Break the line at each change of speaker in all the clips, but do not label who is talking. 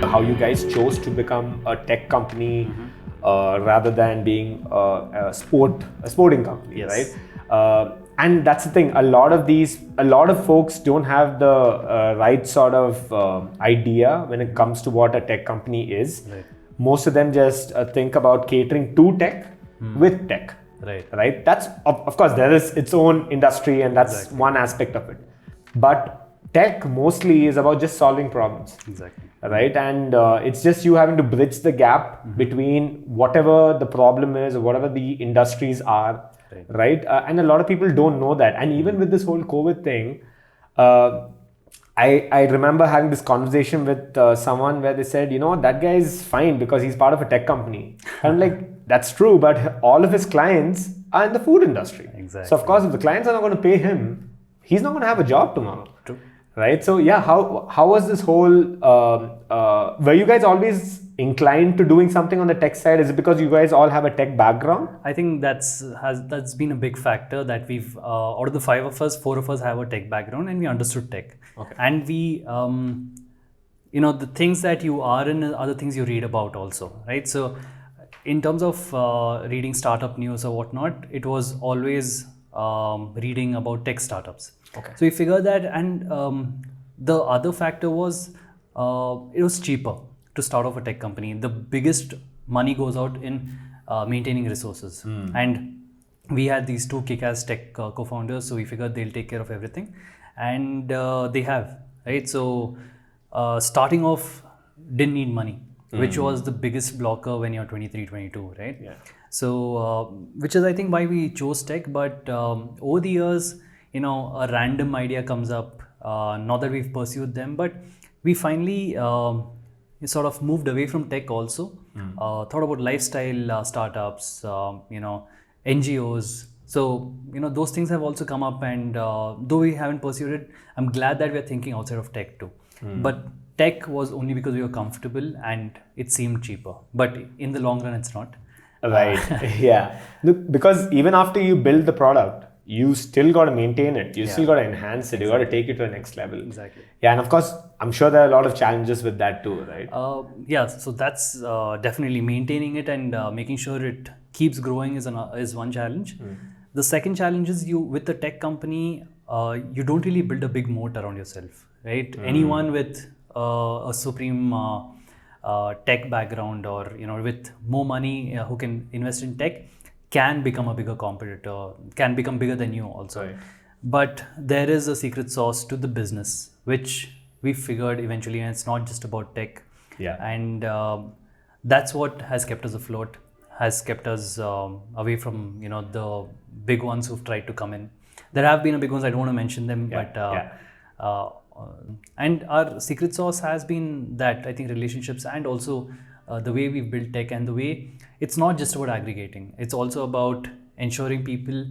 how you guys chose to become a tech company rather than being a sporting company, right? And that's the thing. A lot of folks don't have the right sort of idea when it comes to what a tech company is.
Right.
Most of them just think about catering to tech with tech. Right. That's of course there is its own industry, and that's one aspect of it. But tech mostly is about just solving problems.
Exactly.
Right. And it's just you having to bridge the gap between whatever the problem is or whatever the industries are. Right. And a lot of people don't know that. And even with this whole COVID thing, I remember having this conversation with someone where they said, that guy is fine because he's part of a tech company. And I'm like, that's true, but all of his clients are in the food industry.
Exactly.
So of course, if the clients are not going to pay him, he's not going to have a job tomorrow.
True.
Right. So yeah, how was this whole? Were you guys always inclined to doing something on the tech side? Is it because you guys all have a tech background?
I think that's been a big factor that we've out of the 5 of us, 4 of us have a tech background and we understood tech.
Okay.
And we the things that you are in are the things you read about also, right? So in terms of reading startup news or whatnot, it was always reading about tech startups.
Okay.
So we figured that, and the other factor was it was cheaper to start off a tech company. The biggest money goes out in maintaining resources. And we had these 2 kick-ass tech co-founders, so we figured they'll take care of everything. And they have, right? So starting off didn't need money, which was the biggest blocker when you're 23, 22, right?
Yeah.
So, which is I think why we chose tech, but over the years, a random idea comes up, not that we've pursued them, but we finally sort of moved away from tech also, thought about lifestyle startups, NGOs. So, those things have also come up, and though we haven't pursued it, I'm glad that we're thinking outside of tech too. But tech was only because we were comfortable and it seemed cheaper. But in the long run, it's not.
Right. Yeah. Look, because even after you build the product, you still got to maintain it. You still got to enhance it. You got to take it to the next level.
Exactly.
Yeah. And of course, I'm sure there are a lot of challenges with that too, right?
Yeah. So that's definitely maintaining it and making sure it keeps growing is one challenge. The second challenge is with the tech company, you don't really build a big moat around yourself, right? Anyone with a supreme tech background or with more money who can invest in tech can become a bigger competitor, can become bigger than you also.
Right.
But there is a secret sauce to the business, which we figured eventually, and it's not just about tech.
Yeah.
And that's what has kept us afloat, has kept us away from the big ones who've tried to come in. There have been big ones, I don't want to mention them, and our secret sauce has been that, I think, relationships and also the way we've built tech, and the way it's not just about aggregating. It's also about ensuring people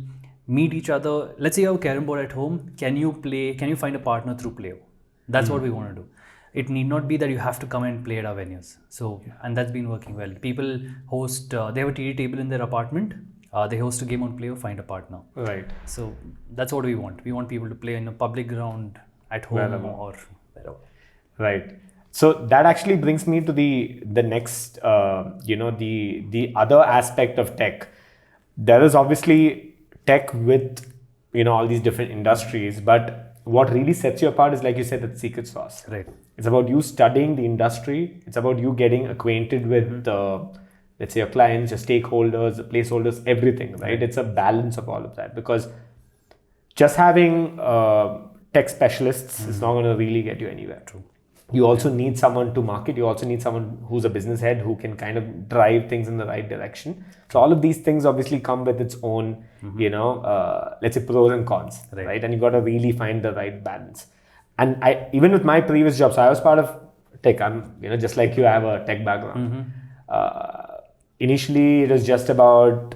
meet each other. Let's say you have a carom board at home. Can you find a partner through Playo? That's what we want to do. It need not be that you have to come and play at our venues. So, and that's been working well. People host, they have a TD table in their apartment. They host a game on Playo, find a partner.
Right.
So that's what we want. We want people to play in a public ground at home or wherever.
Right. So that actually brings me to the next, the other aspect of tech. There is obviously tech with, all these different industries, but what really sets you apart is, like you said, the secret sauce.
Right.
It's about you studying the industry. It's about you getting acquainted with, let's say, your clients, your stakeholders, the placeholders, everything, right? It's a balance of all of that, because just having tech specialists is not going to really get you anywhere.
True.
You also need someone to market. You also need someone who's a business head who can kind of drive things in the right direction. So all of these things obviously come with its own, let's say, pros and cons, right? And you got to really find the right balance. And even with my previous job, so I was part of tech. I'm, just like you, I have a tech background. Initially, it was just about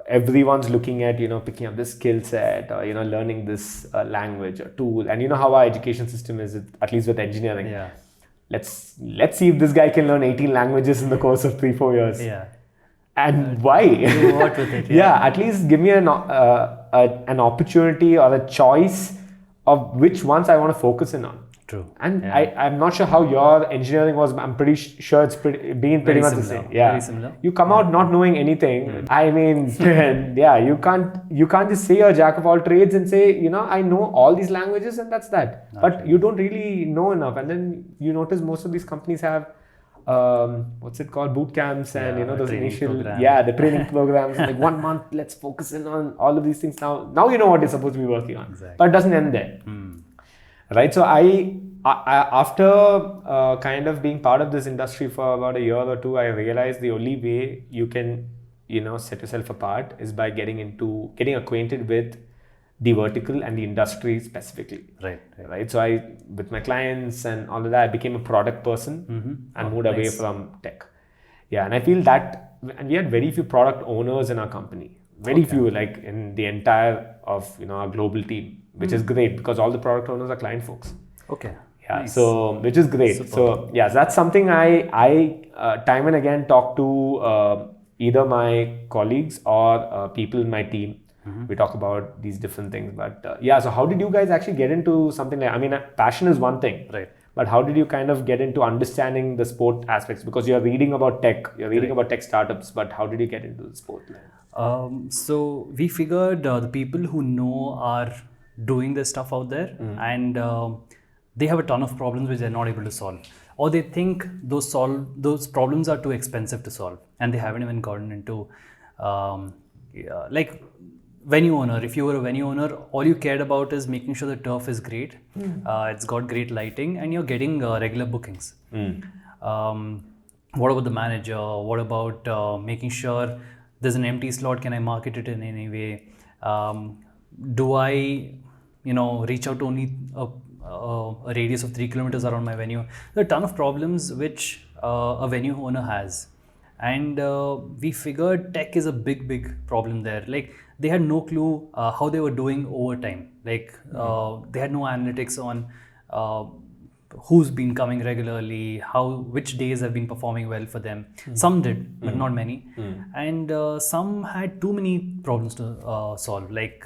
everyone's looking at, picking up this skill set or, learning this language or tool. And how our education system is, at least with engineering.
Yeah.
Let's see if this guy can learn 18 languages in the course of 3-4 years.
Yeah.
And why?
Do what with it?
Yeah, at least give me an opportunity or a choice of which ones I want to focus in on.
True.
And I'm not sure how your engineering was. I'm pretty sure it's been pretty much the same. Yeah.
Very similar.
You come out not knowing anything. I mean, yeah, you can't just say you're a jack of all trades and say, you know, I know all these languages and that's that. But you don't really know enough. And then you notice most of these companies have what's it called, boot camps and, you know, those initial the training programs, like 1 month, let's focus in on all of these things. Now you know what you're supposed to be working on.
Exactly.
But it doesn't end there. Right. So I after kind of being part of this industry for about a year or two, I realized the only way you can, you know, set yourself apart is by getting acquainted with the vertical and the industry specifically. Right. So with my clients and all of that, I became a product person and moved away from tech. Yeah. And I feel that, and we had very few product owners in our company, very few, like in the entire of, you know, our global team, which is great because all the product owners are client folks.
Okay.
Yeah. Nice. So, which is great. Super. So yeah, so that's something I time and again talk to either my colleagues or people in my team. We talk about these different things, but yeah. So how did you guys actually get into something like? I mean, passion is one thing,
right?
But how did you kind of get into understanding the sport aspects? Because you're reading about tech, you're reading about tech startups, but how did you get into the sport?
So we figured the people who know are doing this stuff out there, and they have a ton of problems which they're not able to solve, or they think those problems are too expensive to solve, and they haven't even gotten into like venue owner. If you were a venue owner, all you cared about is making sure the turf is great, it's got great lighting, and you're getting regular bookings. What about the manager? What about making sure there's an empty slot? Can I market it in any way? Do I, you know, reach out to only a radius of 3 kilometers around my venue? There are a ton of problems which a venue owner has. And we figured tech is a big problem there. Like, they had no clue how they were doing over time. Like, they had no analytics on who's been coming regularly, which days have been performing well for them. Some did, but not many. And some had too many problems to solve. Like,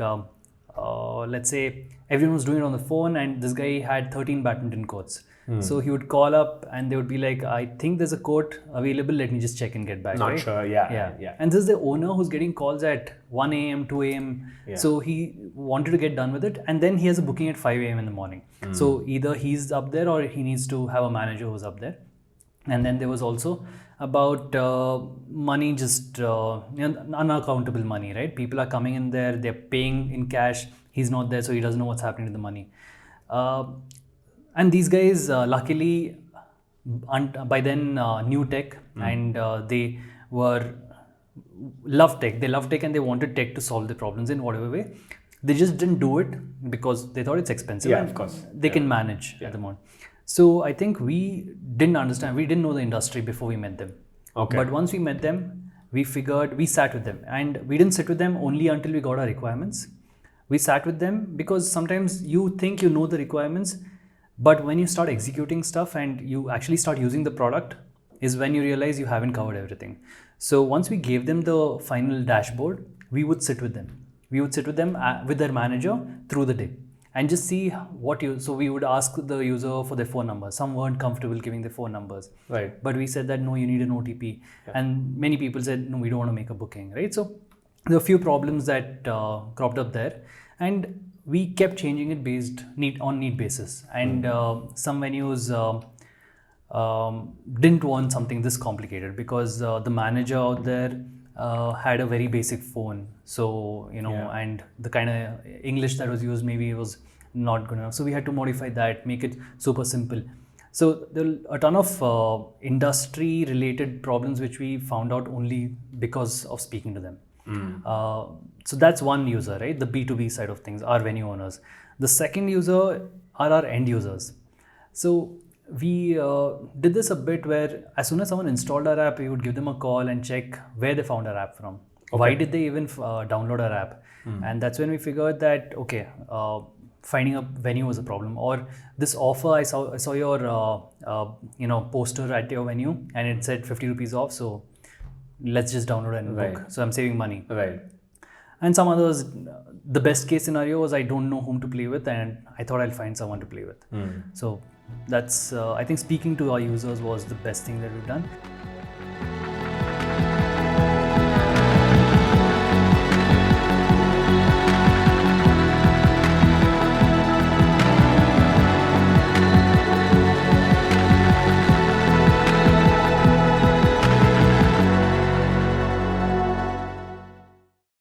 let's say everyone was doing it on the phone, and this guy had 13 badminton courts. So he would call up and they would be like, I think there's a court available, let me just check and get back.
Not sure, yeah.
And this is the owner who's getting calls at 1 a.m., 2 a.m. So he wanted to get done with it, and then he has a booking at 5 a.m. in the morning. So either he's up there or he needs to have a manager who's up there. And then there was also about money, just unaccountable money, right? People are coming in there, they're paying in cash, he's not there, so he doesn't know what's happening to the money. And these guys, luckily, by then knew tech, and they loved tech. They loved tech and they wanted tech to solve the problems in whatever way. They just didn't do it because they thought it's expensive.
Yeah, of course.
They can manage at the moment. So I think we didn't understand. We didn't know the industry before we met them.
Okay.
But once we met them, we sat with them, and we didn't sit with them only until we got our requirements. We sat with them because sometimes you think you know the requirements, but when you start executing stuff and you actually start using the product is when you realize you haven't covered everything. So once we gave them the final dashboard, we would sit with them. We would sit with them with their manager through the day and just see so we would ask the user for their phone number. Some weren't comfortable giving their phone numbers.
Right.
But we said that, no, you need an OTP. Yeah. And many people said, no, we don't want to make a booking, right? So there are a few problems that cropped up there. And we kept changing it based on need basis, and some venues didn't want something this complicated because the manager out there had a very basic phone, so and the kind of English that was used maybe was not good enough. So we had to modify that, make it super simple. So there are a ton of industry related problems which we found out only because of speaking to them. So that's one user, right? The B2B side of things, our venue owners. The second user are our end users. So we did this a bit where as soon as someone installed our app, we would give them a call and check where they found our app from. Okay. Why did they even download our app? And that's when we figured that, okay, finding a venue was a problem. Or this offer, I saw your poster at your venue and it said 50 rupees off. So let's just download and book. So I'm saving money.
Right.
And some others, the best case scenario was I don't know whom to play with and I thought I'll find someone to play with. So That's I think speaking to our users was the best thing that we've done.